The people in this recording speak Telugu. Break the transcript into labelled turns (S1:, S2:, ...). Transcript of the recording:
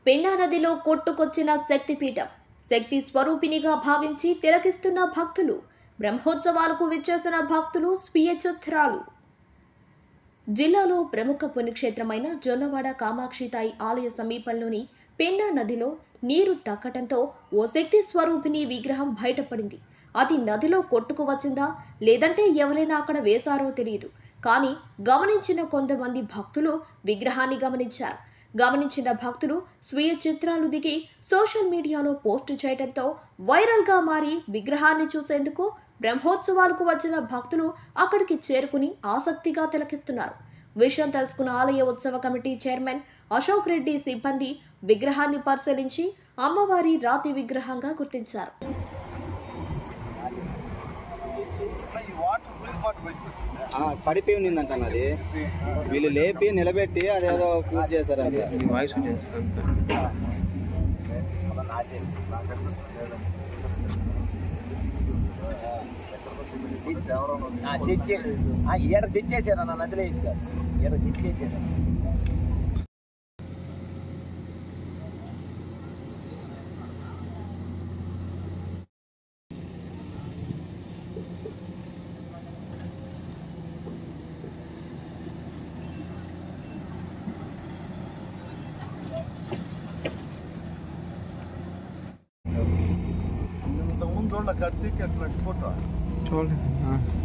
S1: పెన్నా నదిలో కొట్టుకొచ్చిన శక్తిపీఠం శక్తి స్వరూపిణిగా భావించి తిలకిస్తున్న భక్తులు. బ్రహ్మోత్సవాలకు విచ్చేసిన భక్తులు స్వీయ చిత్రాలు. జిల్లాలో ప్రముఖ పుణ్యక్షేత్రమైన జొన్నవాడ కామాక్షితాయి ఆలయ సమీపంలోని పెన్నా నదిలో నీరు తగ్గటంతో ఓ శక్తి స్వరూపిణి విగ్రహం బయటపడింది. అది నదిలో కొట్టుకు వచ్చిందా లేదంటే ఎవరైనా అక్కడ వేశారో తెలియదు. కానీ గమనించిన కొంతమంది భక్తులు విగ్రహాన్ని గమనించారు. గమనించిన భక్తులు స్వీయ చిత్రాలు దిగి సోషల్ మీడియాలో పోస్టు చేయడంతో వైరల్గా మారి విగ్రహాన్ని చూసేందుకు బ్రహ్మోత్సవాలకు వచ్చిన భక్తులు అక్కడికి చేరుకుని ఆసక్తిగా తిలకిస్తున్నారు. విషయం తెలుసుకున్న ఆలయ ఉత్సవ కమిటీ చైర్మన్ అశోక్ రెడ్డి సిబ్బంది విగ్రహాన్ని పరిశీలించి అమ్మవారి రాతి విగ్రహంగా గుర్తించారు.
S2: పడిపోయి ఉన్నిందంట అది. వీళ్ళు లేపి నిలబెట్టి అదేదో పూజ చేశారు.
S3: తెచ్చేసారు నా నదిలో ఇస్తారు. తెచ్చేసారు. ముందు కట్టి ఫోటో చూడండి.